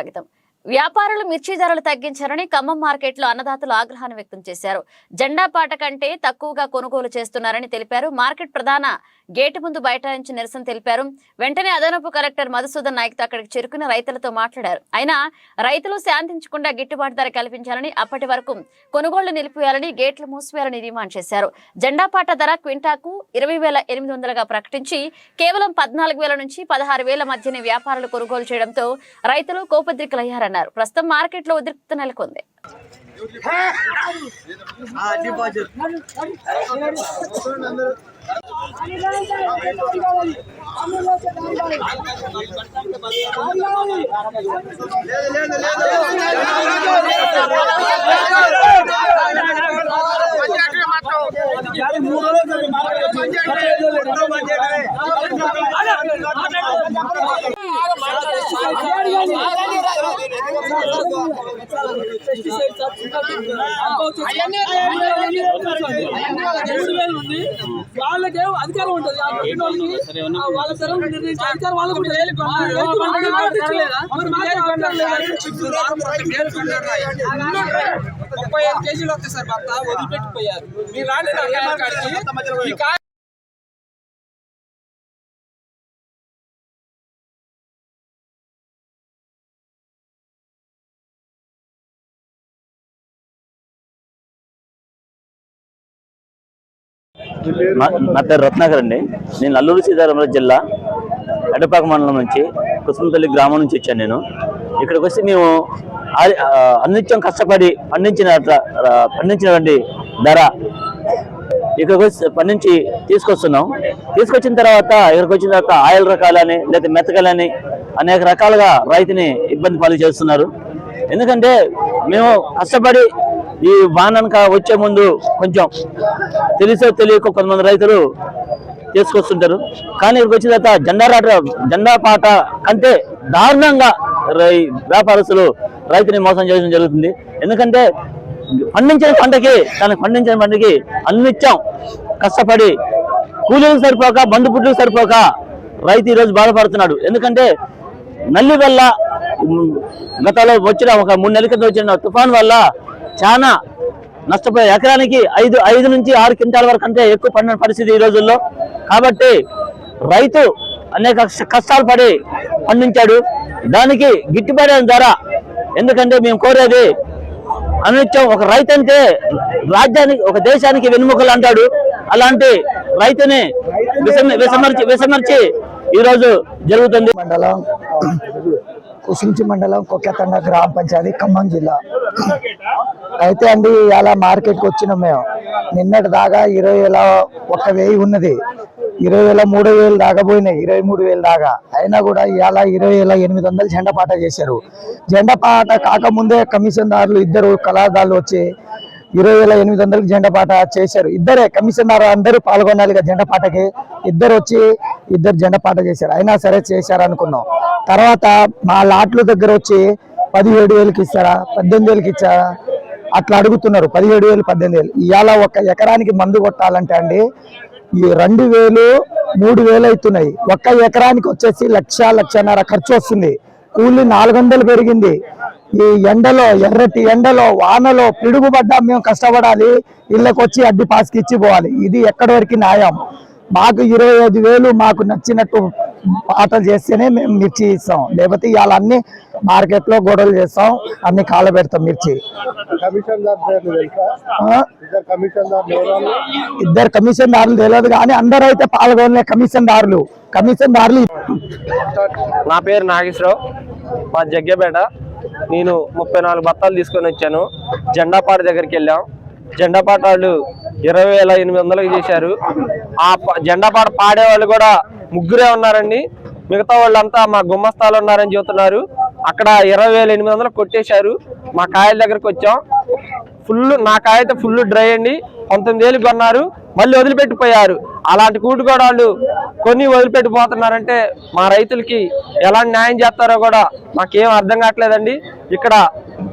స్వాగతం. వ్యాపారులు మిర్చి ధరలు తగ్గించారని ఖమ్మం మార్కెట్లో అన్నదాతలు ఆగ్రహాన్ని వ్యక్తం చేశారు. జెండా పాట కంటే తక్కువగా కొనుగోలు చేస్తున్నారని తెలిపారు. మార్కెట్ ప్రధాన గేటు ముందు బైఠాయించి నిరసన తెలిపారు. వెంటనే అదనపు కలెక్టర్ మధుసూదన్ నాయక్తో అక్కడికి చేరుకుని రైతులతో మాట్లాడారు. అయినా రైతులు శాంతించకుండా గిట్టుబాటు ధర కల్పించాలని, అప్పటి వరకు కొనుగోళ్లు నిలిపివేయాలని, గేట్లు మూసివేయాలని డిమాండ్ చేశారు. జెండా పాట ధర క్వింటాకు 20,800గా ప్రకటించి కేవలం 14,000 నుంచి 16,000 మధ్యనే వ్యాపారులు కొనుగోలు చేయడంతో రైతులు కోపద్రికులయ్యారన్నారు. ప్రస్తుతం మార్కెట్లో ఉద్రిక్తత నెలకొంది. వాళ్ళకి అధికారం ఉంటుంది. వాళ్ళ తరం నిర్ణయించే అధికారం వాళ్ళకు ఉంటుంది. 35 కేజీలు వస్తాయి సార్. భర్త వదిలిపెట్టిపోయారు. మీరు రాండి నా పేరు రత్నాకర్ అండి. నేను అల్లూరు సీతారామరాజు జిల్లా ఎడపాక మండలం నుంచి కుసుమపల్లి గ్రామం నుంచి వచ్చాను. నేను ఇక్కడికి వచ్చి మేము అన్నిత్యం కష్టపడి పండించినటువంటి ధర ఇక్కడికి వచ్చి పండించి తీసుకొచ్చిన తర్వాత ఇక్కడికి వచ్చిన తర్వాత ఆయిల్ రకాలని లేదా మెతకలని అనేక రకాలుగా రైతుని ఇబ్బంది పాలు చేస్తున్నారు. ఎందుకంటే మేము కష్టపడి ఈ వానక వచ్చే ముందు కొంచెం తెలియక కొంతమంది రైతులు తీసుకొస్తుంటారు. కానీ ఇక్కడికి వచ్చిన తర్వాత జెండా పాట కంటే దారుణంగా వ్యాపారస్తులు రైతుని మోసం చేయడం జరుగుతుంది. ఎందుకంటే పండించిన పంటకి అన్నిత్యం కష్టపడి కూలీలకు సరిపోక, బంధు పుట్టుకు సరిపోక రైతు ఈరోజు బాధపడుతున్నాడు. ఎందుకంటే నల్లి వల్ల గతంలో వచ్చిన ఒక 3 నెలల క్రితం వచ్చిన తుఫాన్ వల్ల చాలా నష్టపోయే, ఎకరానికి 5 నుంచి 6 క్వింటాల వరకు అంటే ఎక్కువ పండిన పరిస్థితి ఈ రోజుల్లో. కాబట్టి రైతు అనేక కష్టాలు పడి పండించాడు. దానికి గిట్టుబడి ధర. ఎందుకంటే మేము కోరేది అనిత్యం ఒక రైతు అంటే రాజ్యానికి, ఒక దేశానికి వెన్నుముకలు అంటాడు. అలాంటి రైతుని విసమర్చి ఈరోజు జరుగుతుంది. కుసించి మండలం కొక్కెతండ గ్రామ పంచాయతీ ఖమ్మం జిల్లా. అయితే అండి ఇలా మార్కెట్కి వచ్చినాం మేము. నిన్నటి దాకా 20,000 ఉన్నది. 20,000 3,000 దాకా పోయినాయి, 23,000 దాకా. అయినా కూడా ఇవాళ 20,800 జెండా పాట చేశారు. జెండా పాట కాకముందే కమిషన్దారులు ఇద్దరు కళాకారులు వచ్చి 20,800 జెండా పాట చేశారు. ఇద్దరే కమిషన్దారు, అందరూ పాల్గొనాలి జెండా పాటకి. ఇద్దరు జెండా పాట చేశారు. అయినా సరే చేశారు అనుకున్నాం. తర్వాత మా లాట్ల దగ్గర వచ్చి 17,000కి ఇస్తారా, 18,000కి ఇచ్చారా అట్లా అడుగుతున్నారు. 17,000 18,000. ఇవాళ ఒక ఎకరానికి మందు కొట్టాలంటే అండి ఈ 2,000 3,000 అవుతున్నాయి. ఒక్క ఎకరానికి వచ్చేసి 1,00,000 ఖర్చు వస్తుంది. కూలి 400 పెరిగింది. ఈ ఎండలో, ఎర్రటి ఎండలో, వానలో పిడుగుబడ్డా మేము కష్టపడాలి. ఇళ్ళకి వచ్చి అడ్డి పాస్కి ఇచ్చి పోవాలి. ఇది ఎక్కడి వరకు న్యాయం? మాకు 25,000 మాకు నచ్చినట్టు పాటలు చేస్తేనే మేము మిర్చి ఇస్తాం. లేకపోతే ఇవాళ అన్ని మార్కెట్లో గొడవలు చేస్తాం, అన్ని కాళ్ళ పెడతాం మిర్చి. ఇద్దరు కమిషన్దారులు తెలియదు కానీ అందరూ అయితే పాల్గొనే కమిషన్దారులు. నా పేరు నాగేశ్వరరావు, మా జగ్గేపేట. నేను 34 బత్తాలు తీసుకొని వచ్చాను. జెండాపాట దగ్గరికి వెళ్ళాం. జెండాపాట వాళ్ళు 20,800కి చేశారు. ఆ జెండాపాట పాడేవాళ్ళు కూడా 3 ఉన్నారండి. మిగతా వాళ్ళంతా మా గుమ్మస్తాలు ఉన్నారని చెబుతున్నారు. అక్కడ 20,800 కొట్టేశారు. మా కాయల దగ్గరకు వచ్చాం. నా కాయ అయితే ఫుల్ డ్రై అండి. 19,000 కొన్నారు, మళ్ళీ వదిలిపెట్టిపోయారు. అలాంటి కూటు కూడా వాళ్ళు కొన్ని వదిలిపెట్టిపోతున్నారంటే మా రైతులకి ఎలాంటి న్యాయం చేస్తారో కూడా మాకేం అర్థం కావట్లేదండి. ఇక్కడ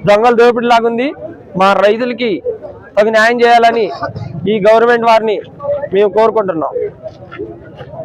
దొంగల దోపిడీ లాగుంది. మా రైతులకి తగు న్యాయం చేయాలని ఈ గవర్నమెంట్ వారిని మేము కోరుకుంటున్నాం.